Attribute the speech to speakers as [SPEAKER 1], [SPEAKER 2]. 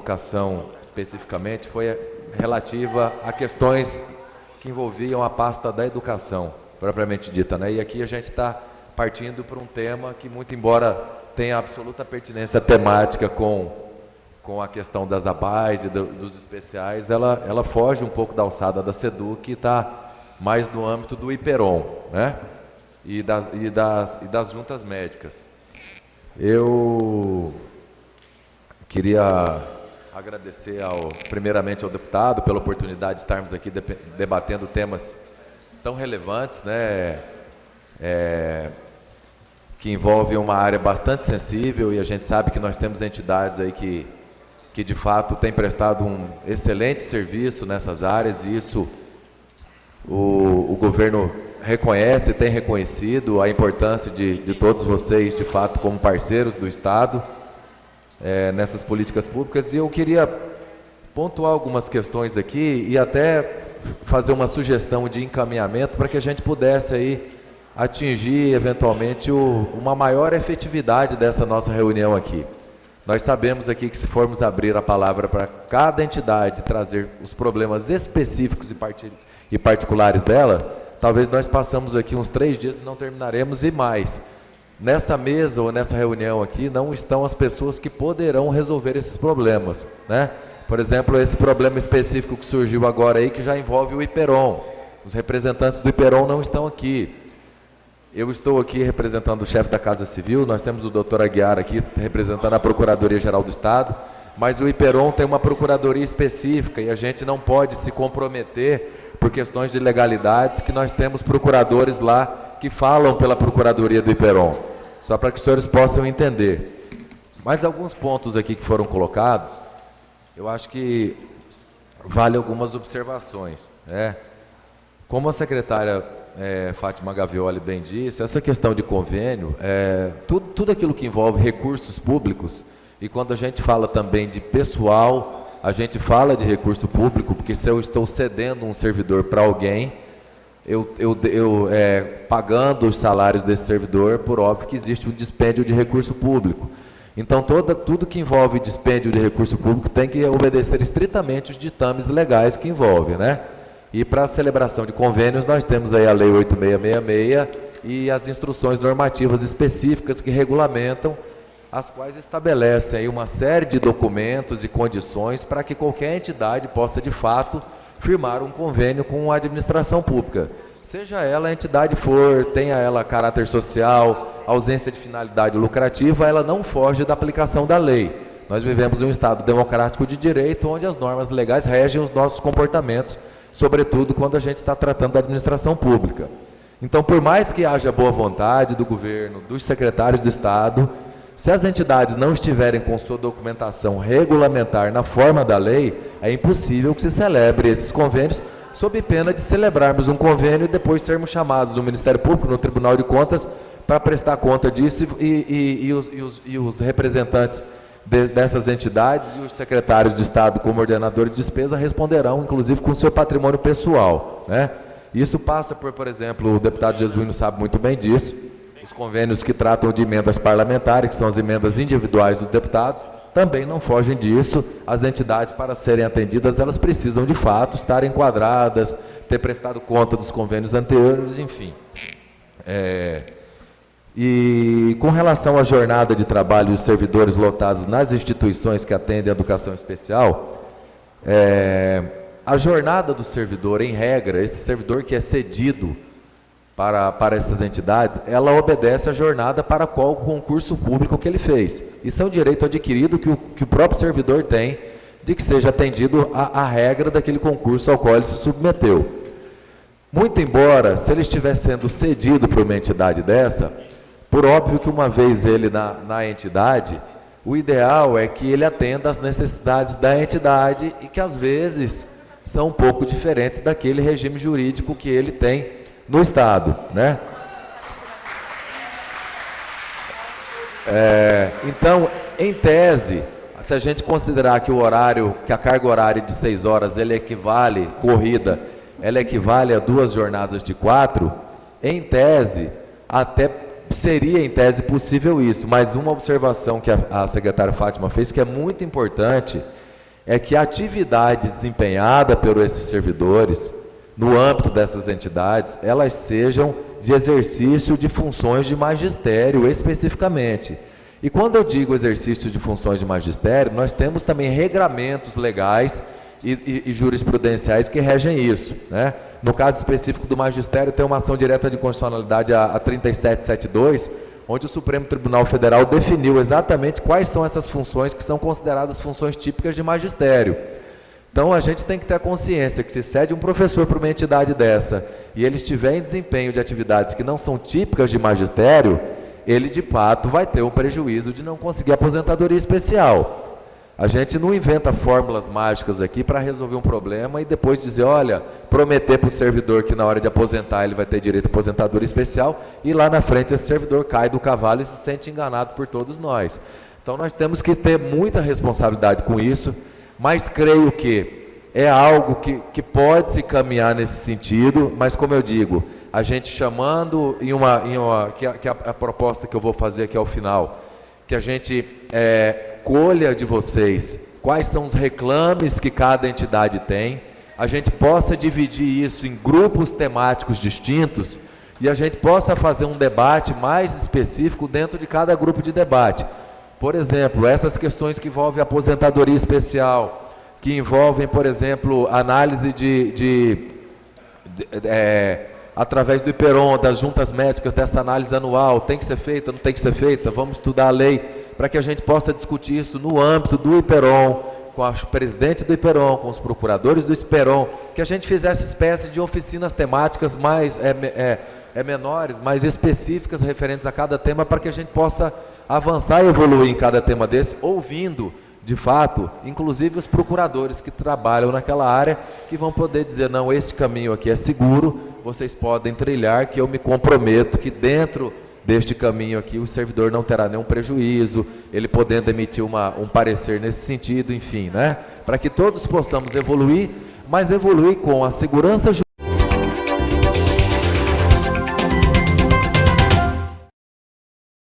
[SPEAKER 1] colocação especificamente foi relativa a questões que envolviam a pasta da educação, propriamente dita, né? E aqui a gente está partindo para um tema que, muito embora tenha absoluta pertinência temática com a questão das ABAIS e dos especiais, ela foge um pouco da alçada da SEDUC e está mais no âmbito do IPERON, né? E das juntas médicas. Eu queria agradecer primeiramente ao deputado pela oportunidade de estarmos aqui debatendo temas tão relevantes, né? Que envolvem uma área bastante sensível, e a gente sabe que nós temos entidades aí que de fato têm prestado um excelente serviço nessas áreas, e isso o governo reconhece e tem reconhecido a importância de todos vocês, de fato, como parceiros do Estado, nessas políticas públicas. E eu queria pontuar algumas questões aqui e até fazer uma sugestão de encaminhamento para que a gente pudesse aí atingir, eventualmente, uma maior efetividade dessa nossa reunião aqui. Nós sabemos aqui que, se formos abrir a palavra para cada entidade, trazer os problemas específicos e particulares dela, talvez nós passamos aqui uns 3 dias e não terminaremos, e mais. Nessa mesa ou nessa reunião aqui não estão as pessoas que poderão resolver esses problemas, né? Por exemplo, esse problema específico que surgiu agora aí, que já envolve o IPERON. Os representantes do IPERON não estão aqui. Eu estou aqui representando o chefe da Casa Civil, nós temos o doutor Aguiar aqui representando a Procuradoria-Geral do Estado, mas o IPERON tem uma procuradoria específica e a gente não pode se comprometer por questões de legalidades, que nós temos procuradores lá que falam pela Procuradoria do IPERON, só para que os senhores possam entender. Mas alguns pontos aqui que foram colocados, eu acho que vale algumas observações, né? Como a secretária Fátima Gavioli bem disse, essa questão de convênio, tudo aquilo que envolve recursos públicos, e quando a gente fala também de pessoal, a gente fala de recurso público, porque se eu estou cedendo um servidor para alguém, pagando os salários desse servidor, por óbvio que existe um dispêndio de recurso público. Então, tudo que envolve dispêndio de recurso público tem que obedecer estritamente os ditames legais que envolve, né? E para a celebração de convênios, nós temos aí a Lei 8666 e as instruções normativas específicas que regulamentam, as quais estabelecem aí uma série de documentos e condições para que qualquer entidade possa, de fato, firmar um convênio com a administração pública. Seja ela a entidade for, tenha ela caráter social, ausência de finalidade lucrativa, ela não foge da aplicação da lei. Nós vivemos em um Estado democrático de direito, onde as normas legais regem os nossos comportamentos, sobretudo quando a gente está tratando da administração pública. Então, por mais que haja boa vontade do governo, dos secretários do Estado, se as entidades não estiverem com sua documentação regulamentar na forma da lei, é impossível que se celebre esses convênios, sob pena de celebrarmos um convênio e depois sermos chamados no Ministério Público, no Tribunal de Contas, para prestar conta disso, e os representantes dessas entidades e os secretários de Estado como ordenador de despesa responderão, inclusive, com o seu patrimônio pessoal, né? Isso passa por exemplo, o deputado Jesuíno sabe muito bem disso, os convênios que tratam de emendas parlamentares, que são as emendas individuais dos deputados, também não fogem disso. As entidades, para serem atendidas, elas precisam, de fato, estar enquadradas, ter prestado conta dos convênios anteriores, enfim. E com relação à jornada de trabalho dos servidores lotados nas instituições que atendem a educação especial, a jornada do servidor, em regra, esse servidor que é cedido para essas entidades, ela obedece à jornada para qual concurso público que ele fez. Isso é um direito adquirido que o próprio servidor tem, de que seja atendido à regra daquele concurso ao qual ele se submeteu. Muito embora, se ele estiver sendo cedido para uma entidade dessa, por óbvio que uma vez ele na entidade, o ideal é que ele atenda às necessidades da entidade e que às vezes são um pouco diferentes daquele regime jurídico que ele tem no Estado, né? Então, em tese, se a gente considerar que que a carga horária de 6 horas, ela equivale a 2 jornadas de 4, em tese, até seria em tese possível isso, mas uma observação que a secretária Fátima fez, que é muito importante, é que a atividade desempenhada por esses servidores, no âmbito dessas entidades, elas sejam de exercício de funções de magistério, especificamente. E quando eu digo exercício de funções de magistério, nós temos também regramentos legais e jurisprudenciais que regem isso, né? No caso específico do magistério, tem uma ação direta de constitucionalidade, a 3772, onde o Supremo Tribunal Federal definiu exatamente quais são essas funções que são consideradas funções típicas de magistério. Então, a gente tem que ter a consciência que se cede um professor para uma entidade dessa e ele estiver em desempenho de atividades que não são típicas de magistério, ele, de fato, vai ter um prejuízo de não conseguir aposentadoria especial. A gente não inventa fórmulas mágicas aqui para resolver um problema e depois dizer, olha, prometer para o servidor que na hora de aposentar ele vai ter direito à aposentadoria especial e lá na frente esse servidor cai do cavalo e se sente enganado por todos nós. Então nós temos que ter muita responsabilidade com isso, mas creio que é algo que pode se caminhar nesse sentido, mas como eu digo, a gente chamando que a proposta que eu vou fazer aqui ao final, que a gente colha de vocês quais são os reclames que cada entidade tem, a gente possa dividir isso em grupos temáticos distintos e a gente possa fazer um debate mais específico dentro de cada grupo de debate. Por exemplo, essas questões que envolvem aposentadoria especial, que envolvem, por exemplo, análise através do IPERON, das juntas médicas, dessa análise anual, tem que ser feita, não tem que ser feita, vamos estudar a lei, para que a gente possa discutir isso no âmbito do IPERON, com o presidente do IPERON, com os procuradores do IPERON, que a gente fizesse espécie de oficinas temáticas mais menores, mais específicas, referentes a cada tema, para que a gente possa avançar e evoluir em cada tema desse, ouvindo, de fato, inclusive os procuradores que trabalham naquela área, que vão poder dizer, não, este caminho aqui é seguro, vocês podem trilhar, que eu me comprometo que dentro deste caminho aqui o servidor não terá nenhum prejuízo, ele podendo emitir um parecer nesse sentido, enfim, né? Para que todos possamos evoluir, mas evoluir com a segurança jurídica